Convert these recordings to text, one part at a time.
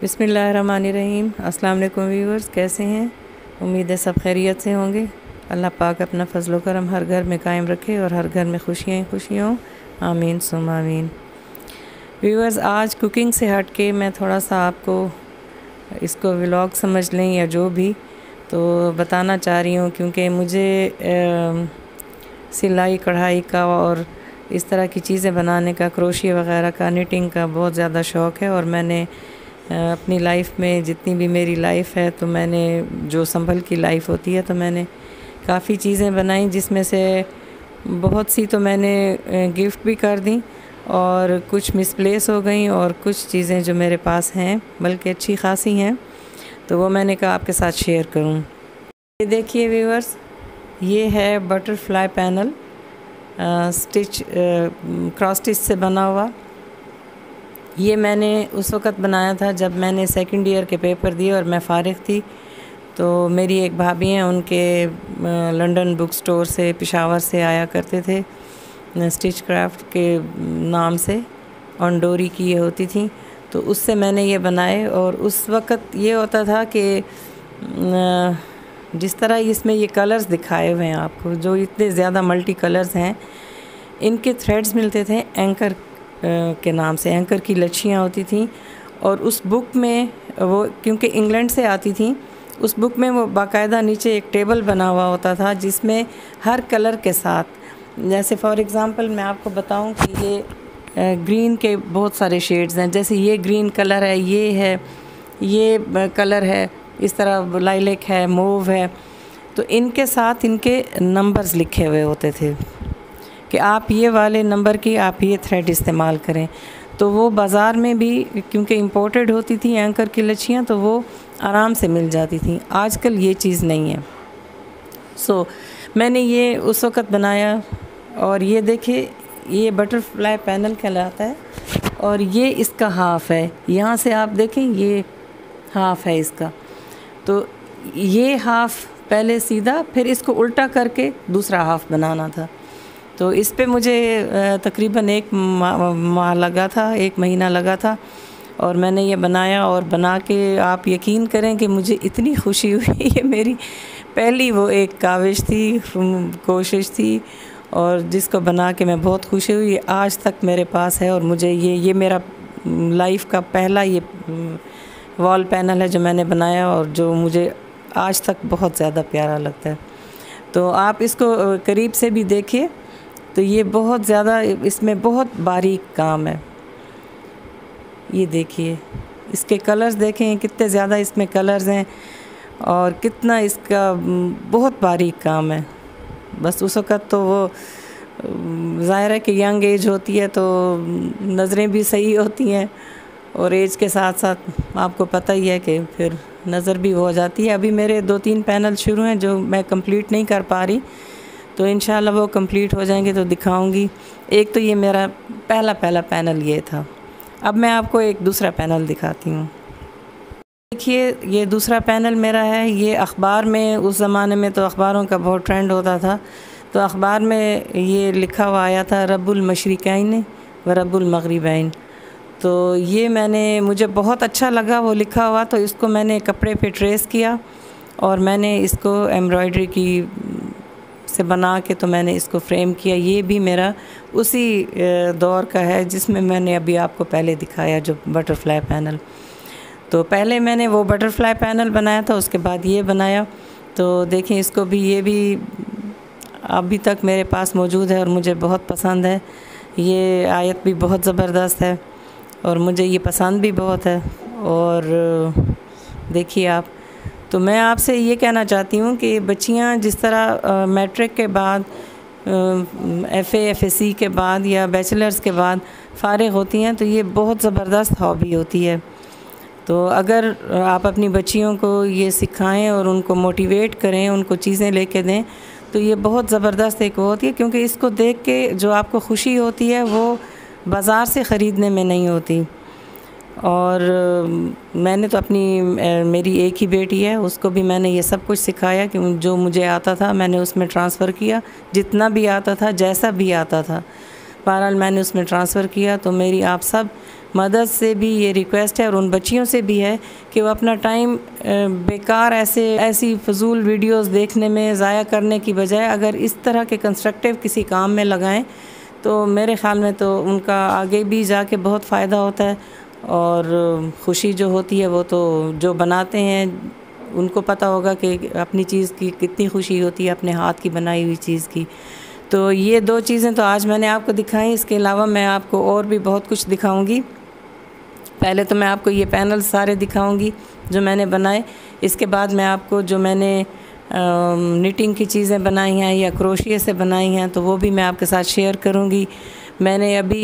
बिस्मिल्लाहिर्रहमानिर्रहीम। अस्सलाम वालेकुम व्यूअर्स, कैसे हैं? उम्मीद है सब खैरियत से होंगे। अल्लाह पाक अपना फजल करम हर घर में कायम रखे और हर घर में खुशियाँ ही खुशियाँ हों। आमीन सुम आमीन। व्यूअर्स, आज कुकिंग से हट के मैं थोड़ा सा आपको इसको व्लॉग समझ लें या जो भी तो बताना चाह रही हूँ, क्योंकि मुझे सिलाई कढ़ाई का और इस तरह की चीज़ें बनाने का, क्रोशिया वगैरह का, निटिंग का बहुत ज़्यादा शौक़ है। और मैंने अपनी लाइफ में जितनी भी मेरी लाइफ है, तो मैंने जो संभल की लाइफ होती है, तो मैंने काफ़ी चीज़ें बनाई, जिसमें से बहुत सी तो मैंने गिफ्ट भी कर दी और कुछ मिसप्लेस हो गई और कुछ चीज़ें जो मेरे पास हैं बल्कि अच्छी खासी हैं, तो वो मैंने कहा आपके साथ शेयर करूं। ये देखिए व्यूअर्स, ये है butterfly panel, stitch cross stitch से बना हुआ। ये मैंने उस वक़्त बनाया था जब मैंने सेकंड ईयर के पेपर दिए और मैं फ़ारिग थी। तो मेरी एक भाभी हैं, उनके लंदन बुक स्टोर से, पेशावर से आया करते थे स्टिच क्राफ्ट के नाम से, ऑन डोरी की ये होती थी, तो उससे मैंने ये बनाए। और उस वक़्त ये होता था कि जिस तरह इसमें ये कलर्स दिखाए हुए हैं आपको, जो इतने ज़्यादा मल्टी कलर्स हैं, इनके थ्रेड्स मिलते थे एंकर के नाम से। एंकर की लच्छियाँ होती थी और उस बुक में वो, क्योंकि इंग्लैंड से आती थी, उस बुक में वो बाकायदा नीचे एक टेबल बना हुआ होता था जिसमें हर कलर के साथ, जैसे फॉर एग्ज़ाम्पल मैं आपको बताऊं कि ये ग्रीन के बहुत सारे शेड्स हैं, जैसे ये ग्रीन कलर है, ये है, ये कलर है, इस तरह लाइलेक है, मूव है, तो इनके साथ इनके नंबर्स लिखे हुए होते थे कि आप ये वाले नंबर की आप ये थ्रेड इस्तेमाल करें। तो वो बाज़ार में भी, क्योंकि इंपोर्टेड होती थी एंकर की लच्छियाँ, तो वो आराम से मिल जाती थी। आजकल ये चीज़ नहीं है। मैंने ये उस वक़्त बनाया। और ये देखिए, ये बटरफ्लाई पैनल कहलाता है और ये इसका हाफ़ है। यहाँ से आप देखें, ये हाफ़ है इसका। तो ये हाफ़ पहले सीधा, फिर इसको उल्टा करके दूसरा हाफ़ बनाना था। तो इस पे मुझे तकरीबन एक माह लगा था, 1 महीना लगा था, और मैंने ये बनाया। और बना के आप यकीन करें कि मुझे इतनी खुशी हुई। ये मेरी पहली वो एक काविश थी, कोशिश थी, और जिसको बना के मैं बहुत खुशी हुई। आज तक मेरे पास है और मुझे ये मेरा लाइफ का पहला ये वॉल पैनल है जो मैंने बनाया और जो मुझे आज तक बहुत ज़्यादा प्यारा लगता है। तो आप इसको करीब से भी देखिए, तो ये बहुत ज़्यादा, इसमें बहुत बारीक काम है। ये देखिए, इसके कलर्स देखें, कितने ज़्यादा इसमें कलर्स हैं और कितना इसका बहुत बारीक काम है। बस उस वक़्त तो वो ज़ाहिर है कि यंग एज होती है, तो नज़रें भी सही होती हैं, और एज के साथ साथ आपको पता ही है कि फिर नज़र भी हो जाती है। अभी मेरे 2-3 पैनल शुरू हैं जो मैं कंप्लीट नहीं कर पा रही, तो इंशाल्लाह वो कंप्लीट हो जाएंगे तो दिखाऊंगी। एक तो ये मेरा पहला पैनल ये था। अब मैं आपको एक दूसरा पैनल दिखाती हूँ। देखिए, ये दूसरा पैनल मेरा है। ये अखबार में, उस ज़माने में तो अखबारों का बहुत ट्रेंड होता था, तो अखबार में ये लिखा हुआ आया था, रब्बुल मशरिकैन व रब्बुल मग़रिबैन। तो ये मुझे बहुत अच्छा लगा वो लिखा हुआ, तो इसको मैंने कपड़े पे ट्रेस किया और मैंने इसको एम्ब्रॉयडरी की से बना के तो मैंने इसको फ्रेम किया। ये भी मेरा उसी दौर का है जिसमें मैंने अभी आपको पहले दिखाया, जो बटरफ्लाई पैनल। तो पहले मैंने वो बटरफ्लाई पैनल बनाया था, उसके बाद ये बनाया। तो देखें, इसको भी, ये भी अभी तक मेरे पास मौजूद है और मुझे बहुत पसंद है। ये आयत भी बहुत ज़बरदस्त है और मुझे ये पसंद भी बहुत है। और देखिए आप, तो मैं आपसे ये कहना चाहती हूँ कि बच्चियाँ जिस तरह मैट्रिक के बाद, FA FSC के बाद या बैचलर्स के बाद फ़ारिग होती हैं, तो ये बहुत ज़बरदस्त हॉबी होती है। तो अगर आप अपनी बच्चियों को ये सिखाएं और उनको मोटिवेट करें, उनको चीज़ें लेके दें, तो ये बहुत ज़बरदस्त एक वो होती है, क्योंकि इसको देख के जो आपको खुशी होती है वो बाज़ार से ख़रीदने में नहीं होती। और मैंने तो मेरी एक ही बेटी है, उसको भी मैंने ये सब कुछ सिखाया कि जो मुझे आता था मैंने उसमें ट्रांसफ़र किया, जितना भी आता था, जैसा भी आता था। बहरहाल मैंने उसमें ट्रांसफ़र किया। तो मेरी आप सब मदद से भी ये रिक्वेस्ट है और उन बच्चियों से भी है कि वो अपना टाइम बेकार ऐसी फ़जूल वीडियोस देखने में ज़ाया करने की बजाय अगर इस तरह के कंस्ट्रक्टिव किसी काम में लगाएं तो मेरे ख़्याल में तो उनका आगे भी जाके बहुत फ़ायदा होता है। और ख़ुशी जो होती है वो तो जो बनाते हैं उनको पता होगा कि अपनी चीज़ की कितनी ख़ुशी होती है, अपने हाथ की बनाई हुई चीज़ की। तो ये 2 चीज़ें तो आज मैंने आपको दिखाई। इसके अलावा मैं आपको और भी बहुत कुछ दिखाऊंगी। पहले तो मैं आपको ये पैनल सारे दिखाऊंगी जो मैंने बनाए। इसके बाद मैं आपको जो मैंने निटिंग की चीज़ें बनाई हैं या क्रोशिया से बनाई हैं तो वो भी मैं आपके साथ शेयर करूंगी। मैंने अभी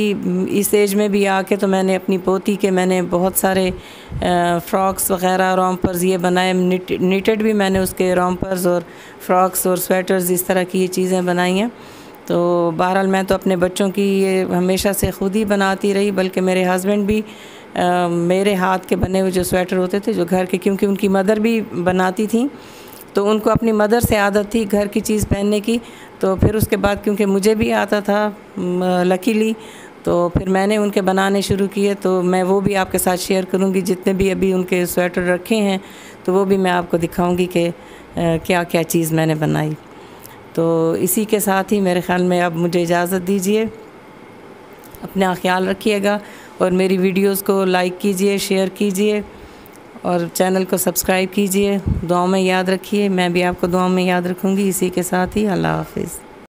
इस एज में भी आके तो मैंने अपनी पोती के मैंने बहुत सारे फ़्रॉक्स वग़ैरह रोम्पर्स ये बनाए, निटेड भी मैंने उसके रोम्पर्स और फ्रॉक्स और स्वेटर्स इस तरह की ये चीज़ें बनाई हैं। तो बहरहाल मैं तो अपने बच्चों की ये हमेशा से ख़ुद ही बनाती रही, बल्कि मेरे हस्बैंड भी मेरे हाथ के बने हुए जो स्वेटर होते थे जो घर के, क्योंकि उनकी मदर भी बनाती थी तो उनको अपनी मदर से आदत थी घर की चीज़ पहनने की। तो फिर उसके बाद क्योंकि मुझे भी आता था लकीली, तो फिर मैंने उनके बनाने शुरू किए। तो मैं वो भी आपके साथ शेयर करूँगी, जितने भी अभी उनके स्वेटर रखे हैं तो वो भी मैं आपको दिखाऊँगी कि क्या क्या चीज़ मैंने बनाई। तो इसी के साथ ही मेरे ख़्याल में अब मुझे इजाज़त दीजिए। अपना ख्याल रखिएगा और मेरी वीडियोस को लाइक कीजिए, शेयर कीजिए और चैनल को सब्सक्राइब कीजिए। दुआओं में याद रखिए, मैं भी आपको दुआओं में याद रखूँगी। इसी के साथ ही अल्लाह हाफ़िज़।